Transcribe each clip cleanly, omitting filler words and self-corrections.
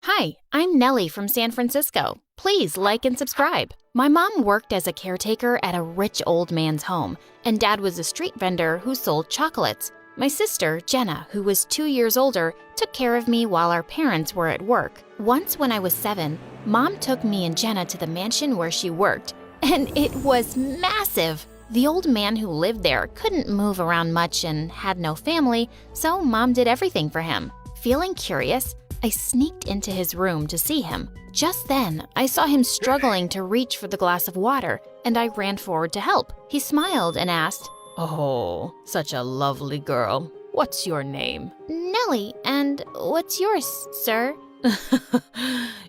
Hi, I'm Nellie from San Francisco. Please like and subscribe. My mom worked as a caretaker at a rich old man's home, and Dad was a street vendor who sold chocolates. My sister, Jenna, who was 2 years older, took care of me while our parents were at work. Once when I was 7, Mom took me and Jenna to the mansion where she worked, and it was massive. The old man who lived there couldn't move around much and had no family, so Mom did everything for him. Feeling curious, I sneaked into his room to see him. Just then, I saw him struggling to reach for the glass of water, and I ran forward to help. He smiled and asked, "Oh, such a lovely girl. What's your name?" "Nellie, and what's yours, sir?"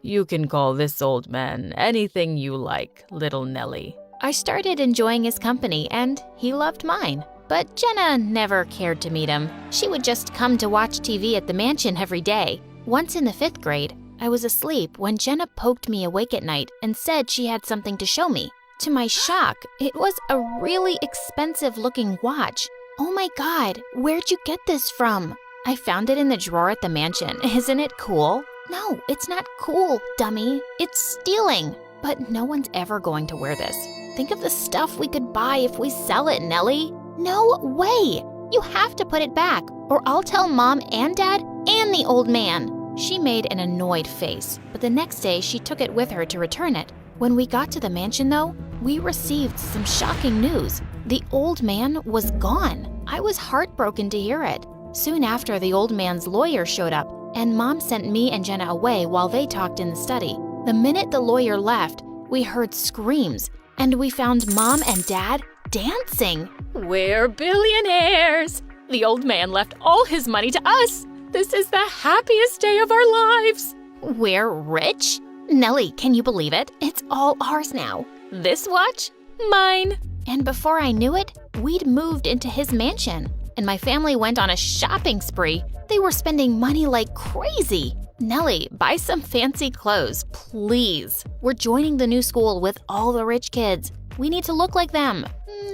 You can call this old man anything you like, little Nellie. I started enjoying his company, and he loved mine. But Jenna never cared to meet him. She would just come to watch TV at the mansion every day. Once in the 5th grade, I was asleep when Jenna poked me awake at night and said she had something to show me. To my shock, it was a really expensive-looking watch. "Oh my God, where'd you get this from?" "I found it in the drawer at the mansion. Isn't it cool?" "No, it's not cool, dummy. It's stealing." "But no one's ever going to wear this. Think of the stuff we could buy if we sell it, Nellie." "No way! You have to put it back, or I'll tell Mom and Dad and the old man." She made an annoyed face, but the next day she took it with her to return it. When we got to the mansion, though, we received some shocking news. The old man was gone. I was heartbroken to hear it. Soon after, the old man's lawyer showed up, and Mom sent me and Jenna away while they talked in the study. The minute the lawyer left, we heard screams, and we found Mom and Dad dancing. "We're billionaires! The old man left all his money to us. This is the happiest day of our lives." "We're rich? Nellie, can you believe it? It's all ours now. This watch? Mine." And before I knew it, we'd moved into his mansion, and my family went on a shopping spree. They were spending money like crazy. "Nellie, buy some fancy clothes, please. We're joining the new school with all the rich kids. We need to look like them."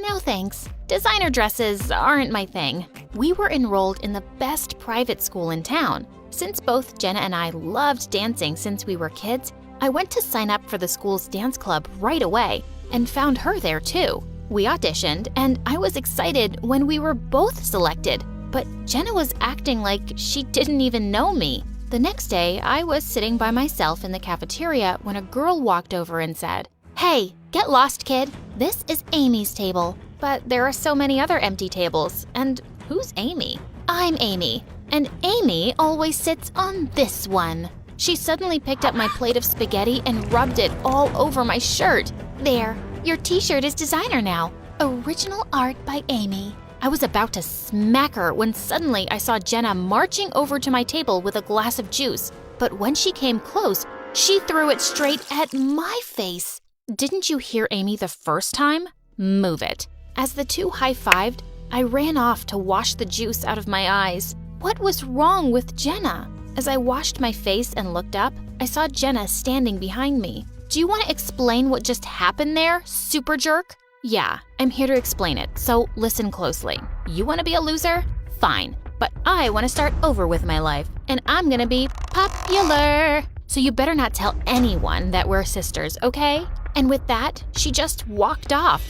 "No thanks. Designer dresses aren't my thing." We were enrolled in the best private school in town. Since both Jenna and I loved dancing since we were kids, I went to sign up for the school's dance club right away and found her there too. We auditioned, and I was excited when we were both selected, but Jenna was acting like she didn't even know me. The next day, I was sitting by myself in the cafeteria when a girl walked over and said, "Hey, get lost, kid. This is Amy's table." But there are so many other empty tables, and who's Amy? "I'm Amy, and Amy always sits on this one." She suddenly picked up my plate of spaghetti and rubbed it all over my shirt. "There, your t-shirt is designer now. Original art by Amy." I was about to smack her when suddenly I saw Jenna marching over to my table with a glass of juice. But when she came close, she threw it straight at my face. "Didn't you hear Amy the first time? Move it." As the two high-fived, I ran off to wash the juice out of my eyes. What was wrong with Jenna? As I washed my face and looked up, I saw Jenna standing behind me. "Do you want to explain what just happened there, super jerk?" "Yeah, I'm here to explain it, so listen closely. You want to be a loser? Fine. But I want to start over with my life, and I'm gonna be popular. So you better not tell anyone that we're sisters, okay?" And with that, she just walked off.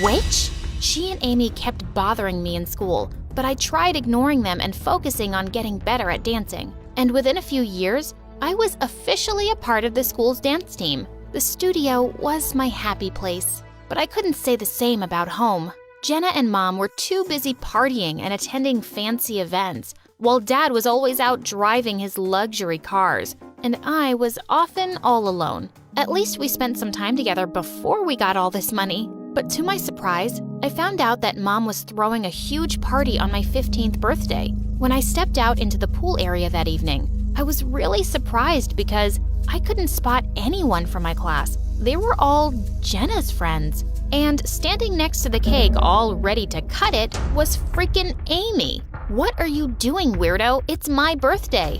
Witch? She and Amy kept bothering me in school, but I tried ignoring them and focusing on getting better at dancing. And within a few years, I was officially a part of the school's dance team. The studio was my happy place, but I couldn't say the same about home. Jenna and Mom were too busy partying and attending fancy events, while Dad was always out driving his luxury cars, and I was often all alone. At least we spent some time together before we got all this money. But to my surprise, I found out that Mom was throwing a huge party on my 15th birthday. When I stepped out into the pool area that evening, I was really surprised because I couldn't spot anyone from my class. They were all Jenna's friends. And standing next to the cake, all ready to cut it, was freaking Amy. "What are you doing, weirdo? It's my birthday."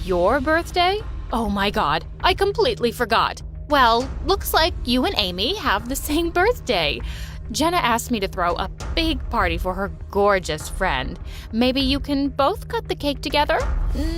Your birthday? Oh my God, I completely forgot. "Well, looks like you and Amy have the same birthday. Jenna asked me to throw a big party for her gorgeous friend. Maybe you can both cut the cake together?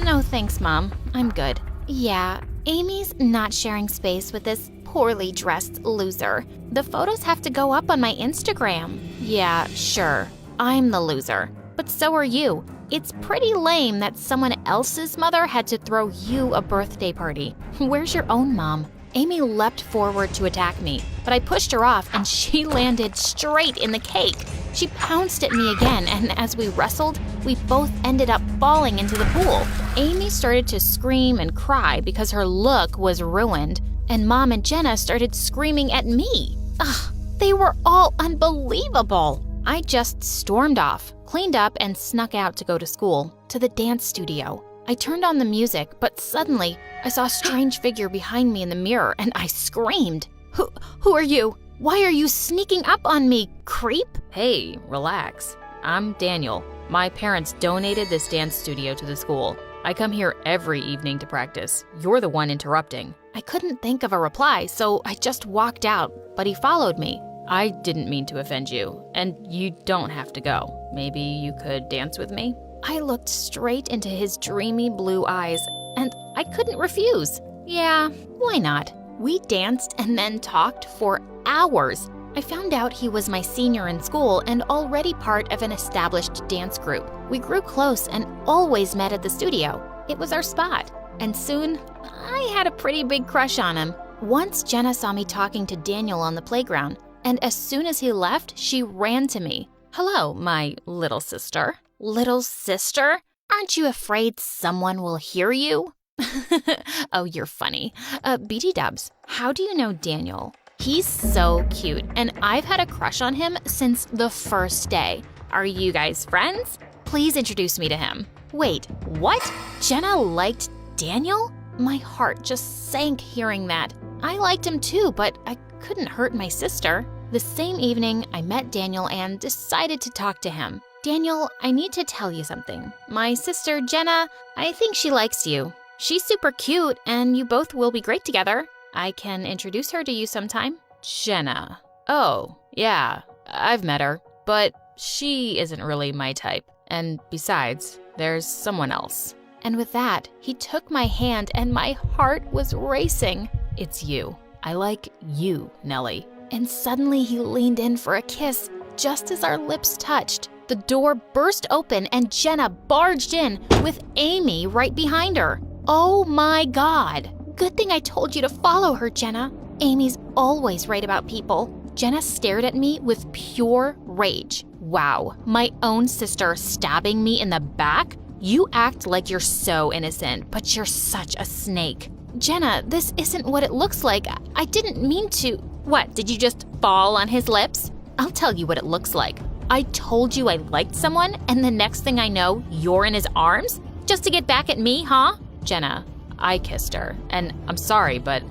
No thanks, Mom. I'm good. Yeah, Amy's not sharing space with this poorly dressed loser. The photos have to go up on my Instagram. Yeah, sure. I'm the loser. But so are you. It's pretty lame that someone else's mother had to throw you a birthday party. Where's your own mom? Amy leapt forward to attack me, but I pushed her off and she landed straight in the cake. She pounced at me again, and as we wrestled, we both ended up falling into the pool. Amy started to scream and cry because her look was ruined, and Mom and Jenna started screaming at me. Ugh, they were all unbelievable. I just stormed off, cleaned up, and snuck out to go to school, to the dance studio. I turned on the music, but suddenly I saw a strange figure behind me in the mirror, and I screamed. Who are you? Why are you sneaking up on me, creep? Hey, relax. I'm Daniel. My parents donated this dance studio to the school. I come here every evening to practice. You're the one interrupting. I couldn't think of a reply, so I just walked out, but he followed me. I didn't mean to offend you, and you don't have to go. Maybe you could dance with me? I looked straight into his dreamy blue eyes, and I couldn't refuse. Yeah, why not? We danced and then talked for hours. I found out he was my senior in school and already part of an established dance group. We grew close and always met at the studio. It was our spot. And soon, I had a pretty big crush on him. Once Jenna saw me talking to Daniel on the playground, and as soon as he left, she ran to me. Hello, my little sister. Little sister? Aren't you afraid someone will hear you? Oh, you're funny. BT Dubs, how do you know Daniel? He's so cute, and I've had a crush on him since the first day. Are you guys friends? Please introduce me to him. Wait, what? Jenna liked Daniel? My heart just sank hearing that. I liked him too, but I couldn't hurt my sister. The same evening, I met Daniel and decided to talk to him. Daniel, I need to tell you something. My sister, Jenna, I think she likes you. She's super cute, and you both will be great together. I can introduce her to you sometime. Jenna. Oh, yeah, I've met her, but she isn't really my type. And besides, there's someone else. And with that, he took my hand and my heart was racing. It's you. I like you, Nellie. And suddenly he leaned in for a kiss. Just as our lips touched, the door burst open and Jenna barged in with Amy right behind her. Oh my God. Good thing I told you to follow her, Jenna. Amy's always right about people. Jenna stared at me with pure rage. Wow, my own sister stabbing me in the back? You act like you're so innocent, but you're such a snake. Jenna, this isn't what it looks like. I didn't mean to. What, did you just fall on his lips? I'll tell you what it looks like. I told you I liked someone, and the next thing I know, you're in his arms? Just to get back at me, huh? Jenna, I kissed her, and I'm sorry, but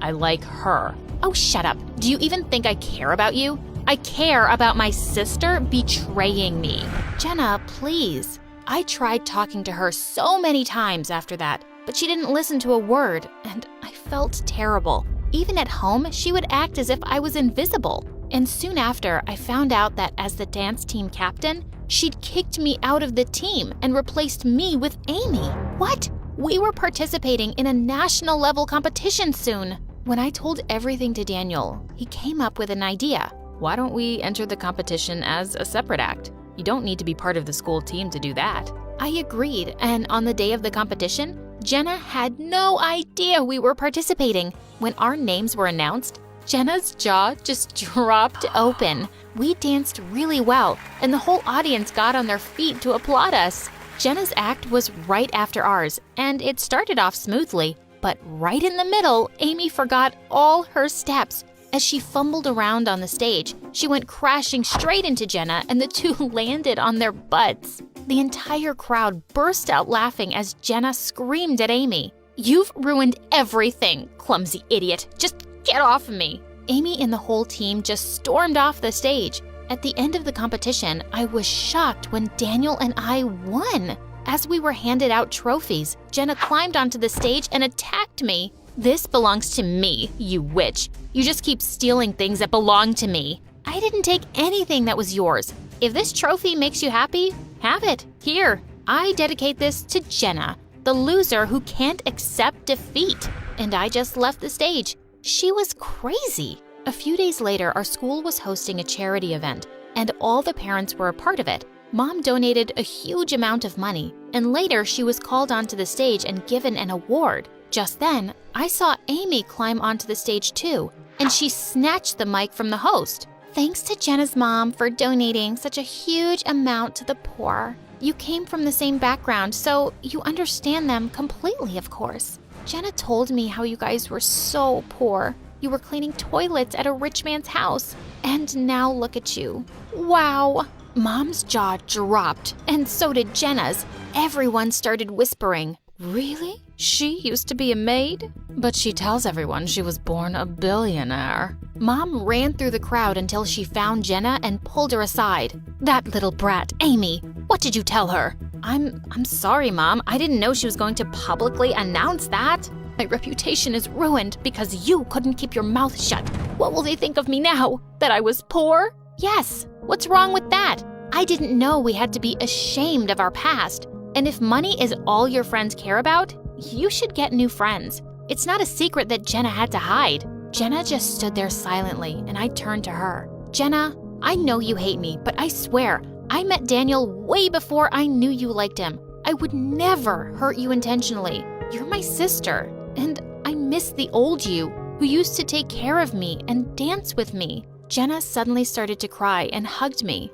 I like her. Oh, shut up. Do you even think I care about you? I care about my sister betraying me. Jenna, please. I tried talking to her so many times after that, but she didn't listen to a word, and I felt terrible. Even at home, she would act as if I was invisible. And soon after, I found out that as the dance team captain, she'd kicked me out of the team and replaced me with Amy. What? We were participating in a national level competition soon. When I told everything to Daniel, he came up with an idea. Why don't we enter the competition as a separate act? You don't need to be part of the school team to do that. I agreed, and on the day of the competition, Jenna had no idea we were participating. When our names were announced, Jenna's jaw just dropped open. We danced really well, and the whole audience got on their feet to applaud us. Jenna's act was right after ours, and it started off smoothly. But right in the middle, Amy forgot all her steps. As she fumbled around on the stage, she went crashing straight into Jenna, and the two landed on their butts. The entire crowd burst out laughing as Jenna screamed at Amy. "You've ruined everything, clumsy idiot. Just get off of me." Amy and the whole team just stormed off the stage. At the end of the competition, I was shocked when Daniel and I won. As we were handed out trophies, Jenna climbed onto the stage and attacked me. "This belongs to me, you witch. You just keep stealing things that belong to me." I didn't take anything that was yours. If this trophy makes you happy, have it. Here, I dedicate this to Jenna, the loser who can't accept defeat." And I just left the stage. She was crazy. A few days later, our school was hosting a charity event, and all the parents were a part of it. Mom donated a huge amount of money, and later she was called onto the stage and given an award. Just then, I saw Amy climb onto the stage too, and she snatched the mic from the host. "Thanks to Jenna's mom for donating such a huge amount to the poor. You came from the same background, so you understand them completely, of course. Jenna told me how you guys were so poor. You were cleaning toilets at a rich man's house. And now look at you. Wow." Mom's jaw dropped, and so did Jenna's. Everyone started whispering, "Really? She used to be a maid? But she tells everyone she was born a billionaire." Mom ran through the crowd until she found Jenna and pulled her aside. "That little brat, Amy, what did you tell her?" I'm sorry, Mom. I didn't know she was going to publicly announce that. My reputation is ruined because you couldn't keep your mouth shut. What will they think of me now? That I was poor?" "Yes. What's wrong with that? I didn't know we had to be ashamed of our past. And if money is all your friends care about, you should get new friends. It's not a secret that Jenna had to hide." Jenna just stood there silently, and I turned to her. "Jenna, I know you hate me, but I swear, I met Daniel way before I knew you liked him. I would never hurt you intentionally. You're my sister, and I miss the old you who used to take care of me and dance with me." Jenna suddenly started to cry and hugged me.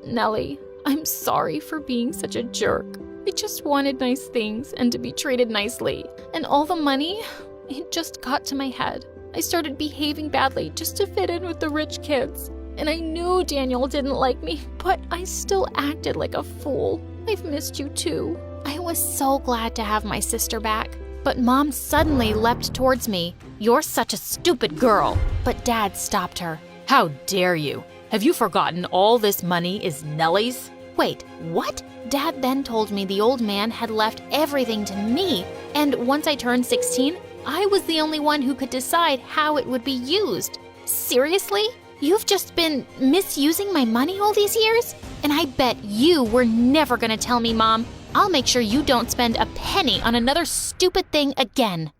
"Nellie, I'm sorry for being such a jerk. I just wanted nice things and to be treated nicely. And all the money, it just got to my head. I started behaving badly just to fit in with the rich kids. And I knew Daniel didn't like me, but I still acted like a fool. I've missed you too." I was so glad to have my sister back. But Mom suddenly leapt towards me. "You're such a stupid girl." But Dad stopped her. How dare you? Have you forgotten all this money is Nellie's? "Wait, what?" Dad then told me the old man had left everything to me, and once I turned 16, I was the only one who could decide how it would be used. Seriously? You've just been misusing my money all these years? And I bet you were never gonna tell me, Mom. I'll make sure you don't spend a penny on another stupid thing again.